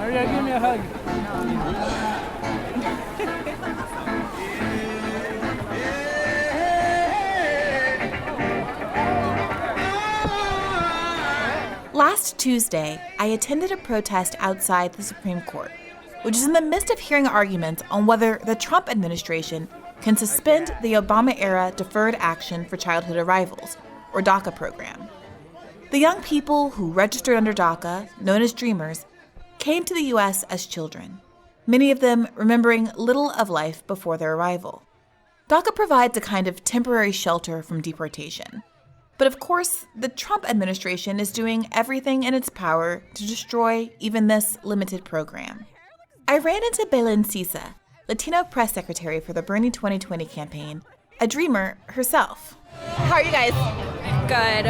Maria, give me a hug. Last Tuesday, I attended a protest outside the Supreme Court, which is in the midst of hearing arguments on whether the Trump administration can suspend the Obama-era Deferred Action for Childhood Arrivals, or DACA program. The young people who registered under DACA, known as Dreamers, came to the U.S. as children, many of them remembering little of life before their arrival. DACA provides a kind of temporary shelter from deportation. But of course, the Trump administration is doing everything in its power to destroy even this limited program. I ran into Belen Sisa, Latino press secretary for the Bernie 2020 campaign, a dreamer herself. How are you guys? Good.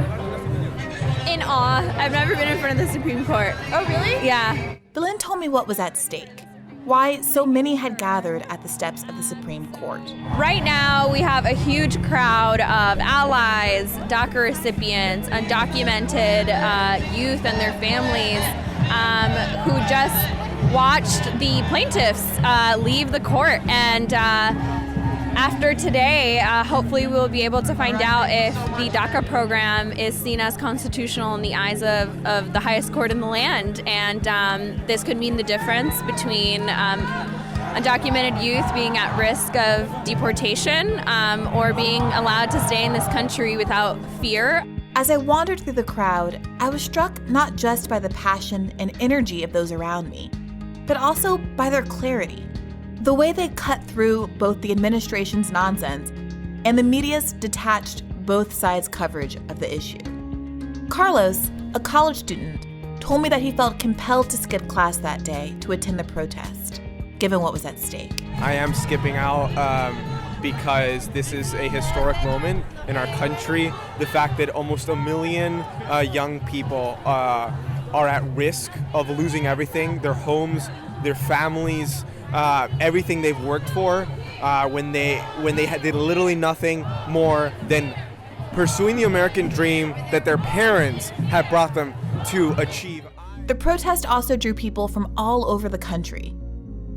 In awe. I've never been in front of the Supreme Court. Oh, really? Yeah. Belen told me what was at stake, why so many had gathered at the steps of the Supreme Court. Right now, we have a huge crowd of allies, DACA recipients, undocumented youth and their families who just watched the plaintiffs leave the court. And after today, hopefully we'll be able to find out if the DACA program is seen as constitutional in the eyes of the highest court in the land. And this could mean the difference between undocumented youth being at risk of deportation or being allowed to stay in this country without fear. As I wandered through the crowd, I was struck not just by the passion and energy of those around me, but also by their clarity. The way they cut through both the administration's nonsense and the media's detached both sides coverage of the issue. Carlos, a college student, told me that he felt compelled to skip class that day to attend the protest, given what was at stake. I am skipping out because this is a historic moment in our country. The fact that almost 1 million young people are at risk of losing everything, their homes, their families, everything they've worked for, when they did literally nothing more than pursuing the American dream that their parents had brought them to achieve. The protest also drew people from all over the country.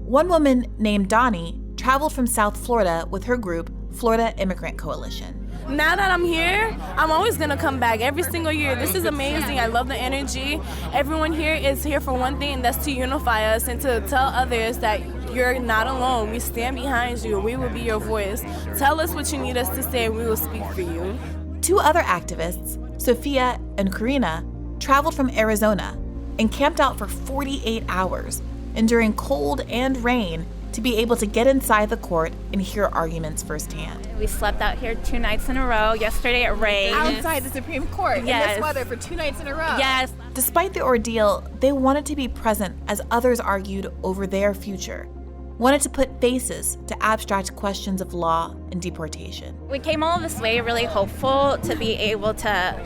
One woman named Donnie traveled from South Florida with her group, Florida Immigrant Coalition. Now that I'm here, I'm always going to come back every single year. This is amazing. I love the energy. Everyone here is here for one thing, and that's to unify us and to tell others that you're not alone. We stand behind you. We will be your voice. Tell us what you need us to say, and we will speak for you. Two other activists, Sophia and Karina, traveled from Arizona and camped out for 48 hours, enduring cold and rain, to be able to get inside the court and hear arguments firsthand. We slept out here 2 nights in a row. Yesterday it rained. Outside the Supreme Court yes. in this weather for 2 nights in a row. Yes. Despite the ordeal, they wanted to be present as others argued over their future, wanted to put faces to abstract questions of law and deportation. We came all this way really hopeful to be able to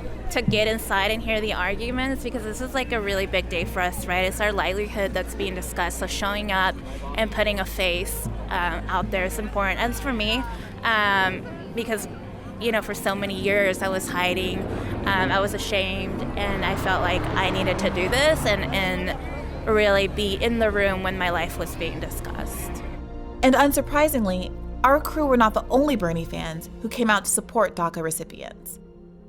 get inside and hear the arguments, because this is like a really big day for us, right? It's our livelihood that's being discussed, so showing up and putting a face out there is important. And for me, because, you know, for so many years I was hiding, I was ashamed, and I felt like I needed to do this and really be in the room when my life was being discussed. And unsurprisingly, our crew were not the only Bernie fans who came out to support DACA recipients.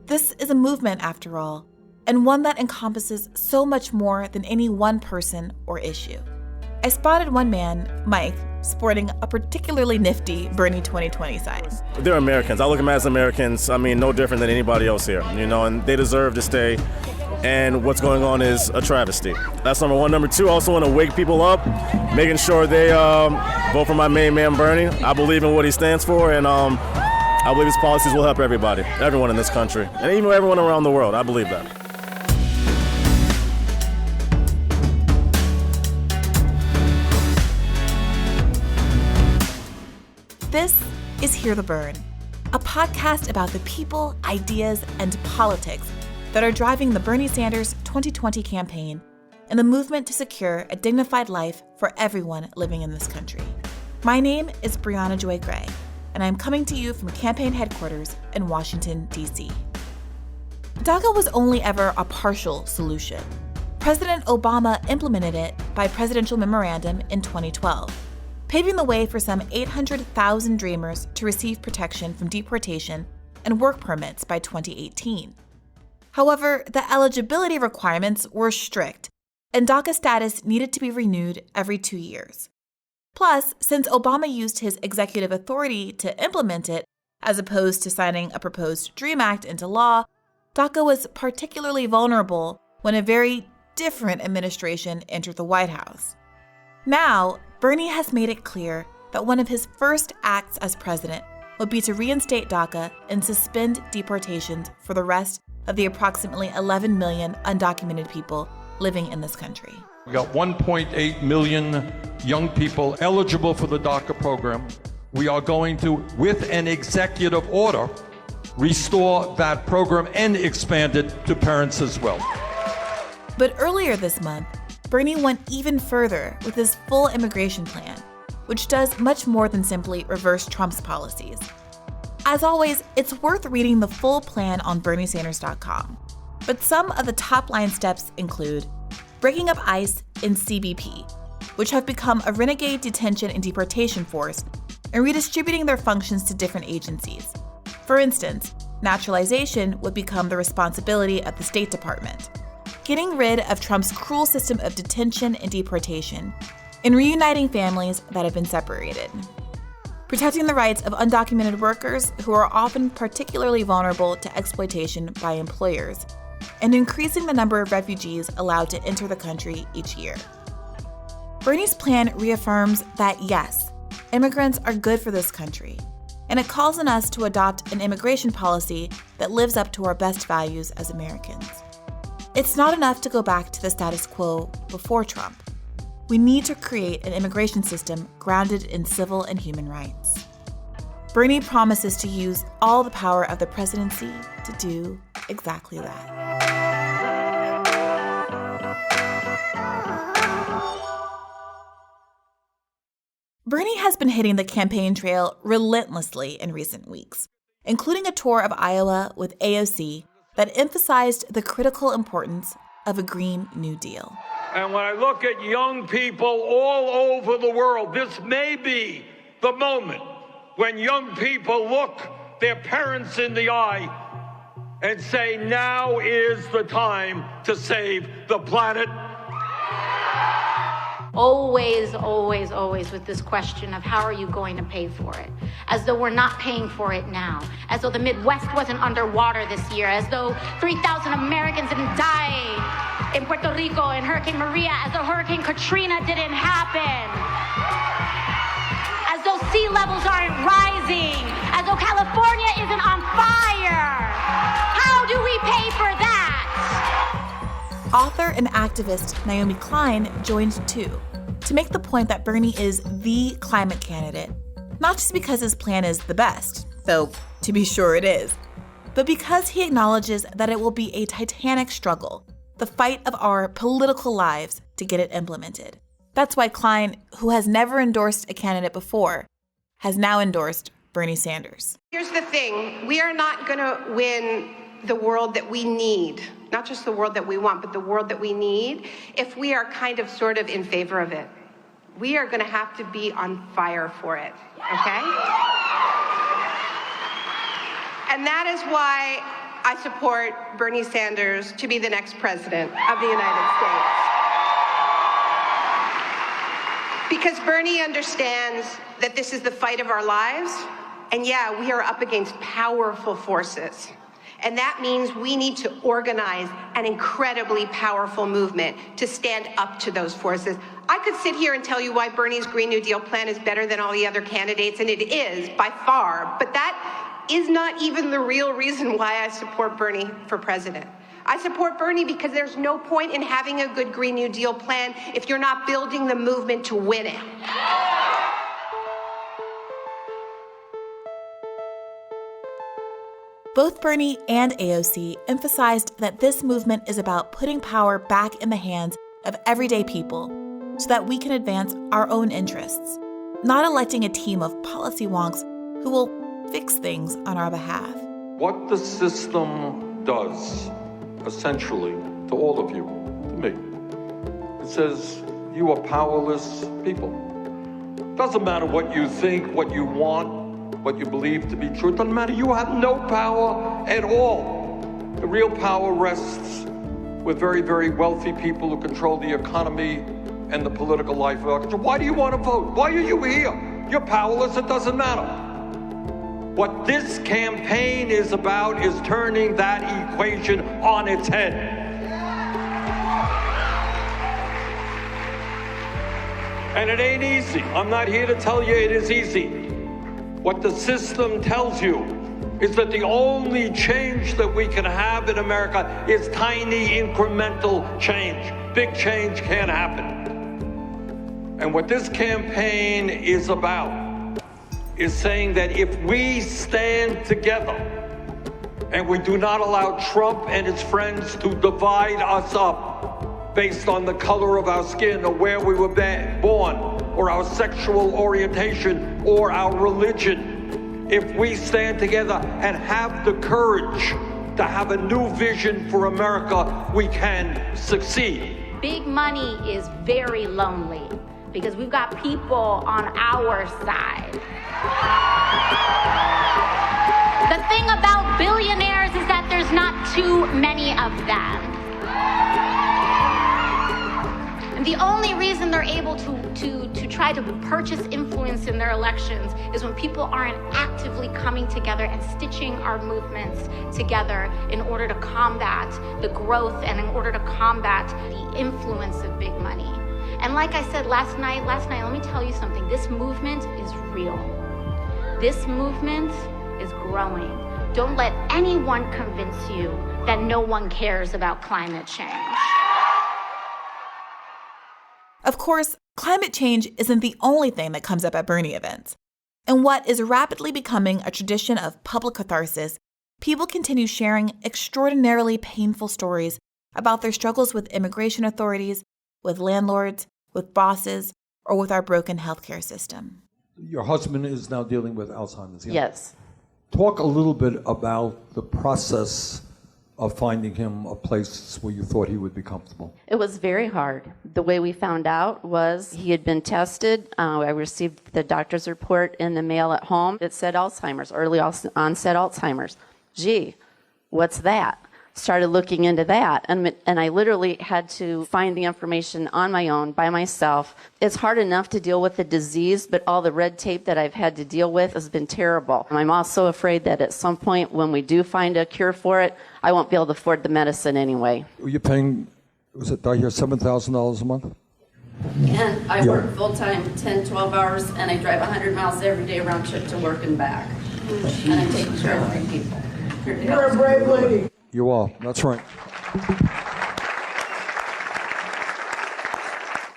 This is a movement, after all, and one that encompasses so much more than any one person or issue. I spotted one man, Mike, sporting a particularly nifty Bernie 2020 sign. They're Americans. I look at them as Americans. I mean, no different than anybody else here, you know, and they deserve to stay. And what's going on is a travesty. That's number one. Number two, I also want to wake people up, making sure they vote for my main man, Bernie. I believe in what he stands for, and I believe his policies will help everybody, everyone in this country, and even everyone around the world. I believe that. This is Hear the Bern, a podcast about the people, ideas, and politics that are driving the Bernie Sanders 2020 campaign and the movement to secure a dignified life for everyone living in this country. My name is Briahna Joy Gray, and I'm coming to you from campaign headquarters in Washington, D.C. DACA was only ever a partial solution. President Obama implemented it by presidential memorandum in 2012, paving the way for some 800,000 Dreamers to receive protection from deportation and work permits by 2018. However, the eligibility requirements were strict, and DACA status needed to be renewed every 2 years. Plus, since Obama used his executive authority to implement it, as opposed to signing a proposed DREAM Act into law, DACA was particularly vulnerable when a very different administration entered the White House. Now, Bernie has made it clear that one of his first acts as president would be to reinstate DACA and suspend deportations for the rest of the approximately 11 million undocumented people living in this country. We got 1.8 million young people eligible for the DACA program. We are going to, with an executive order, restore that program and expand it to parents as well. But earlier this month, Bernie went even further with his full immigration plan, which does much more than simply reverse Trump's policies. As always, it's worth reading the full plan on BernieSanders.com. But some of the top-line steps include breaking up ICE and CBP, which have become a renegade detention and deportation force, and redistributing their functions to different agencies. For instance, naturalization would become the responsibility of the State Department, getting rid of Trump's cruel system of detention and deportation, and reuniting families that have been separated. Protecting the rights of undocumented workers who are often particularly vulnerable to exploitation by employers, and increasing the number of refugees allowed to enter the country each year. Bernie's plan reaffirms that yes, immigrants are good for this country, and it calls on us to adopt an immigration policy that lives up to our best values as Americans. It's not enough to go back to the status quo before Trump. We need to create an immigration system grounded in civil and human rights. Bernie promises to use all the power of the presidency to do exactly that. Bernie has been hitting the campaign trail relentlessly in recent weeks, including a tour of Iowa with AOC that emphasized the critical importance of a Green New Deal. And when I look at young people all over the world, this may be the moment when young people look their parents in the eye and say, now is the time to save the planet. Always, always, always with this question of how are you going to pay for it? As though we're not paying for it now. As though the Midwest wasn't underwater this year. As though 3,000 Americans didn't die in Puerto Rico in Hurricane Maria. As though Hurricane Katrina didn't happen. As though sea levels aren't rising. As though California isn't on fire. How do we pay for that? Author and activist Naomi Klein joined too, to make the point that Bernie is the climate candidate, not just because his plan is the best, though to be sure it is, but because he acknowledges that it will be a titanic struggle, the fight of our political lives to get it implemented. That's why Klein, who has never endorsed a candidate before, has now endorsed Bernie Sanders. Here's the thing, we are not going to win the world that we need, not just the world that we want, but the world that we need, if we are kind of sort of in favor of it. We are going to have to be on fire for it, okay? And that is why I support Bernie Sanders to be the next president of the United States. Because Bernie understands that this is the fight of our lives, and yeah, we are up against powerful forces. And that means we need to organize an incredibly powerful movement to stand up to those forces. I could sit here and tell you why Bernie's Green New Deal plan is better than all the other candidates, and it is by far, but that is not even the real reason why I support Bernie for president. I support Bernie because there's no point in having a good Green New Deal plan if you're not building the movement to win it. Both Bernie and AOC emphasized that this movement is about putting power back in the hands of everyday people so that we can advance our own interests, not electing a team of policy wonks who will fix things on our behalf. What the system does, essentially, to all of you, to me, It says, you are powerless people. Doesn't matter what you think, what you want, what you believe to be true. It doesn't matter. You have no power at all. The real power rests with very, very wealthy people who control the economy and the political life of our country. Why do you want to vote? Why are you here? You're powerless. It doesn't matter. What this campaign is about is turning that equation on its head. And it ain't easy. I'm not here to tell you it is easy. What the system tells you is that the only change that we can have in America is tiny incremental change. Big change can't happen. And what this campaign is about is saying that if we stand together and we do not allow Trump and his friends to divide us up based on the color of our skin or where we were born or our sexual orientation or our religion, if we stand together and have the courage to have a new vision for America, we can succeed. Big money is very lonely because we've got people on our side. The thing about billionaires is that there's not too many of them. And the only reason they're able to try to purchase influence in their elections is when people aren't actively coming together and stitching our movements together in order to combat the growth and in order to combat the influence of big money. And like I said last night, let me tell you something. This movement is real. This movement is growing. Don't let anyone convince you that no one cares about climate change. Of course, climate change isn't the only thing that comes up at Bernie events. In what is rapidly becoming a tradition of public catharsis, people continue sharing extraordinarily painful stories about their struggles with immigration authorities, with landlords, with bosses, or with our broken healthcare system. Your husband is now dealing with Alzheimer's. Yeah? Yes. Talk a little bit about the process of finding him a place where you thought he would be comfortable. It was very hard. The way we found out was he had been tested. I received the doctor's report in the mail at home. It said Alzheimer's, early onset Alzheimer's. Gee, what's that? Started looking into that, and I literally had to find the information on my own, by myself. It's hard enough to deal with the disease, but all the red tape that I've had to deal with has been terrible. I'm also afraid that at some point when we do find a cure for it, I won't be able to afford the medicine anyway. You're paying, was it, I hear $7,000 a month? And I work full-time, 10, 12 hours, and I drive 100 miles every day round trip to work and back. And I'm taking care of my people. You're a brave lady. You are, that's right.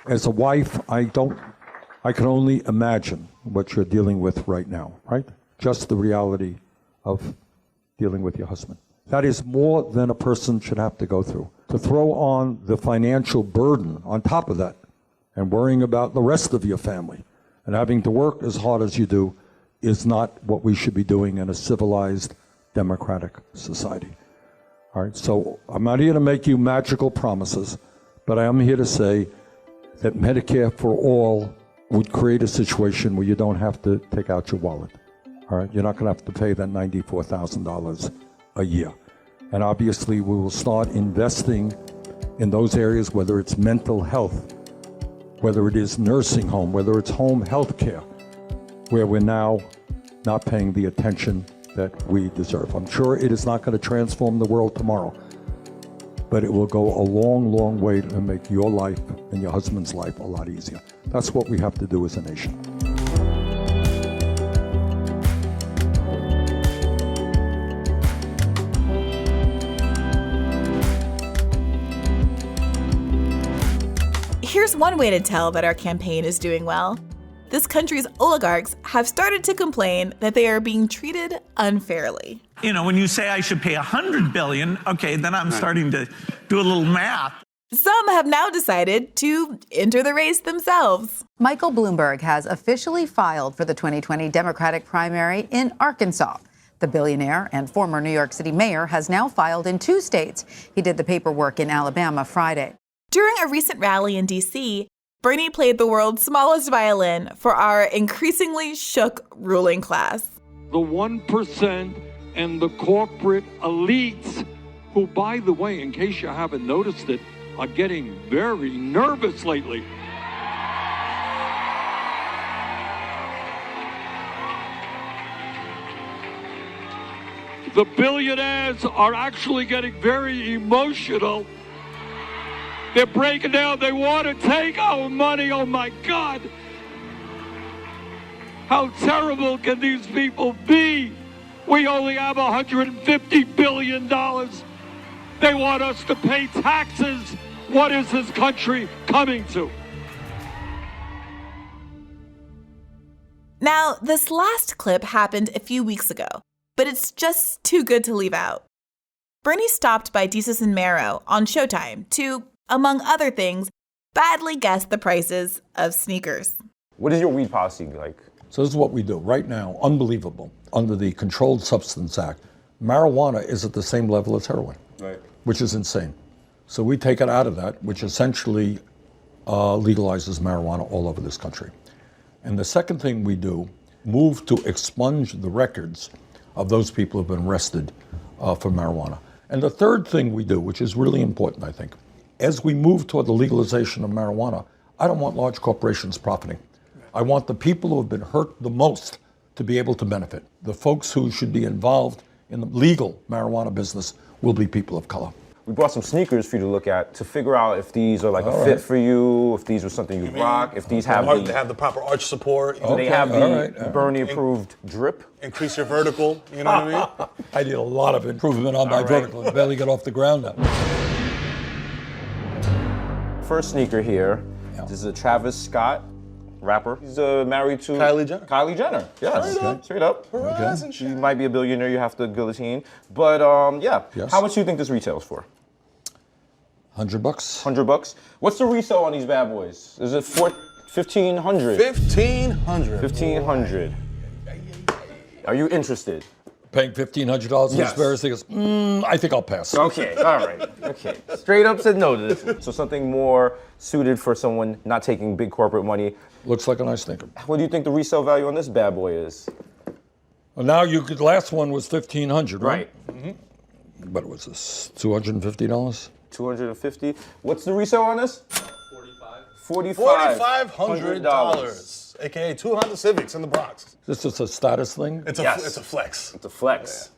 As a wife, I can only imagine what you're dealing with right now, right? Just the reality of dealing with your husband. That is more than a person should have to go through. To throw on the financial burden on top of that and worrying about the rest of your family and having to work as hard as you do is not what we should be doing in a civilized, democratic society. All right, so I'm not here to make you magical promises, but I am here to say that Medicare for all would create a situation where you don't have to take out your wallet. All right, you're not going to have to pay that $94,000 a year. And obviously, we will start investing in those areas, whether it's mental health, whether it is nursing home, whether it's home health care, where we're now not paying the attention that we deserve. I'm sure it is not going to transform the world tomorrow, but it will go a long, long way to make your life and your husband's life a lot easier. That's what we have to do as a nation. Here's one way to tell that our campaign is doing well. This country's oligarchs have started to complain that they are being treated unfairly. You know, when you say I should pay $100 billion, okay, then I'm starting to do a little math. Some have now decided to enter the race themselves. Michael Bloomberg has officially filed for the 2020 Democratic primary in Arkansas. The billionaire and former New York City mayor has now filed in 2 states. He did the paperwork in Alabama Friday. During a recent rally in D.C., Bernie played the world's smallest violin for our increasingly shook ruling class. The 1% and the corporate elites, who, by the way, in case you haven't noticed it, are getting very nervous lately. The billionaires are actually getting very emotional. They're breaking down. They want to take our money. Oh, my God. How terrible can these people be? We only have $150 billion. They want us to pay taxes. What is this country coming to? Now, this last clip happened a few weeks ago, but it's just too good to leave out. Bernie stopped by Desus Mero on Showtime to, among other things, badly guess the prices of sneakers. What is your weed policy like? So this is what we do. Right now, unbelievable, under the Controlled Substance Act, marijuana is at the same level as heroin, Right. which is insane. So we take it out of that, which essentially legalizes marijuana all over this country. And the second thing we do, move to expunge the records of those people who have been arrested for marijuana. And the third thing we do, which is really important, I think, as we move toward the legalization of marijuana, I don't want large corporations profiting. I want the people who have been hurt the most to be able to benefit. The folks who should be involved in the legal marijuana business will be people of color. We brought some sneakers for you to look at to figure out if these are like a fit for you, if these are something you rock, if these have They have the proper arch support. They have the Bernie-approved drip. Increase your vertical, you know what I mean? I need a lot of improvement on my vertical. I barely get off the ground now. First sneaker here. This is a Travis Scott rapper. He's married to Kylie Jenner. Kylie Jenner, yes. Straight up. Horizon You might be a billionaire, you have to guillotine. But yeah, how much do you think this retails for? $100. $100. What's the resale on these bad boys? Is it $1,500? $1,500. $1,500. Are you interested? Paying $1,500 for this pair of sneakers? I think I'll pass. Okay, all right. Okay. Straight up said no to this one. So something more suited for someone not taking big corporate money. Looks like a nice sneaker. What do you think the resale value on this bad boy is? Well, now the last one was $1,500, right? Mm-hmm. But was this $250? $250. What's the resale on this? $4,500, aka 2 Honda Civics in the Bronx. This is a status thing? It's a flex. It's a flex.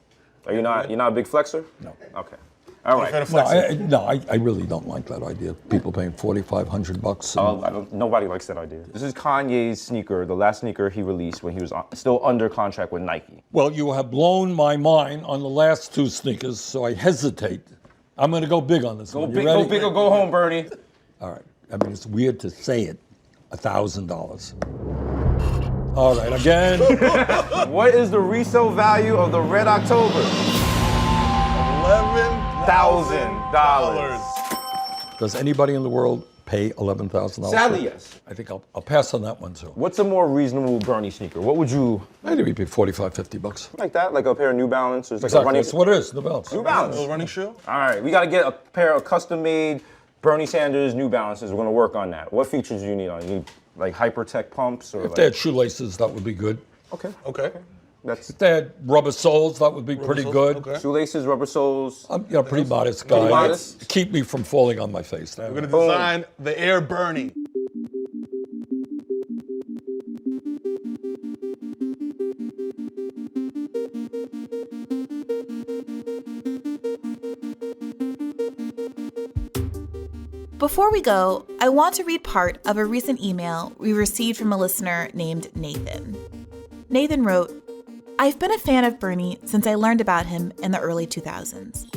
Are you not? You're not a big flexer? No. Okay. All right. I really don't like that idea. People paying $4,500. Nobody likes that idea. This is Kanye's sneaker, the last sneaker he released when he was still under contract with Nike. Well, you have blown my mind on the last two sneakers, so I hesitate. I'm going to go big on this one. Go big or go home, Bernie. All right. I mean, it's weird to say it. $1,000. All right, again. What is the resale value of the Red October? $11,000. Does anybody in the world pay $11,000? Sadly, yes. I think I'll pass on that one too. What's a more reasonable Bernie sneaker? What would you? Maybe $45, $50. Like that? Like a pair of New Balances? Exactly. Like a running... That's what it is, New Balance. New Balance. A little running shoe? All right, we got to get a pair of custom-made Bernie Sanders New Balances. We're going to work on that. What features do you need on? You need like Hypertech pumps? Or if they had shoelaces, that would be good. Okay. If they had rubber soles, that would be pretty good. Okay. Shoelaces, rubber soles. I'm a pretty modest guy. Pretty modest? Keep me from falling on my face. We're going to design the Air Bernie. Before we go, I want to read part of a recent email we received from a listener named Nathan. Nathan wrote, "I've been a fan of Bernie since I learned about him in the early 2000s.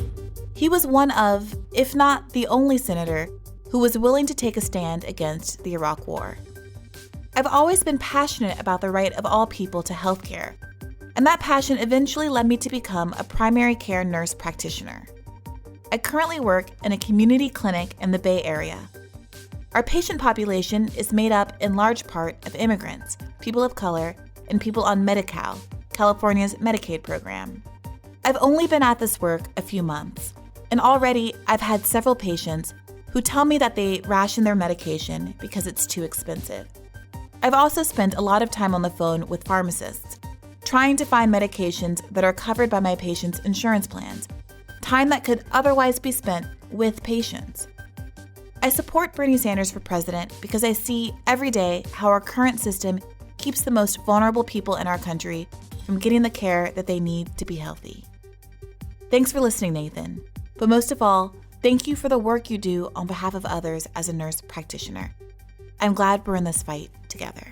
He was one of, if not the only senator, who was willing to take a stand against the Iraq War. I've always been passionate about the right of all people to health care, and that passion eventually led me to become a primary care nurse practitioner. I currently work in a community clinic in the Bay Area. Our patient population is made up in large part of immigrants, people of color, and people on Medi-Cal, California's Medicaid program. I've only been at this work a few months, and already I've had several patients who tell me that they ration their medication because it's too expensive. I've also spent a lot of time on the phone with pharmacists, trying to find medications that are covered by my patients' insurance plans, time that could otherwise be spent with patients. I support Bernie Sanders for president because I see every day how our current system keeps the most vulnerable people in our country from getting the care that they need to be healthy. Thanks for listening, Nathan. But most of all, thank you for the work you do on behalf of others as a nurse practitioner. I'm glad we're in this fight together.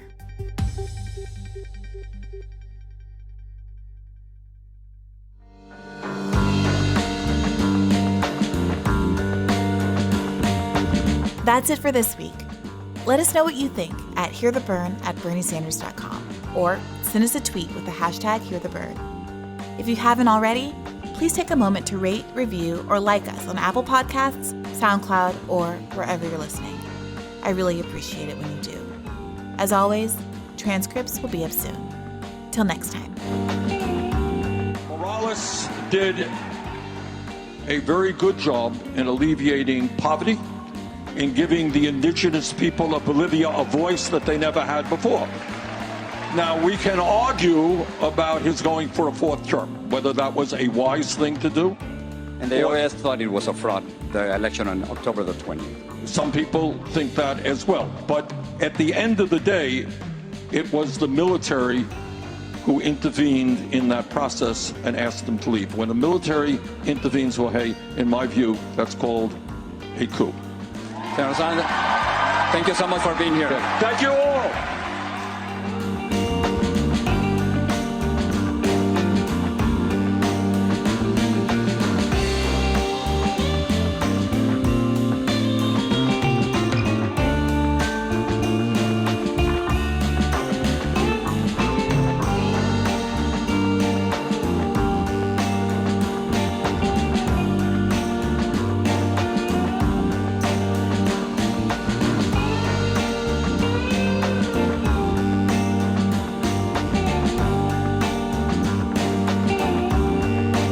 That's it for this week. Let us know what you think at hearthebern@berniesanders.com or send us a tweet with the hashtag hearthebern. If you haven't already, please take a moment to rate, review, or like us on Apple Podcasts, SoundCloud, or wherever you're listening. I really appreciate it when you do. As always, transcripts will be up soon. Till next time. Morales did a very good job in alleviating poverty, in giving the indigenous people of Bolivia a voice that they never had before. Now, we can argue about his going for a fourth term, whether that was a wise thing to do. And they always thought it was a fraud, the election on October the 20th. Some people think that as well. But at the end of the day, it was the military who intervened in that process and asked them to leave. When the military intervenes, well, hey, in my view, that's called a coup. Senator Sanders, thank you so much for being here. Thank you all.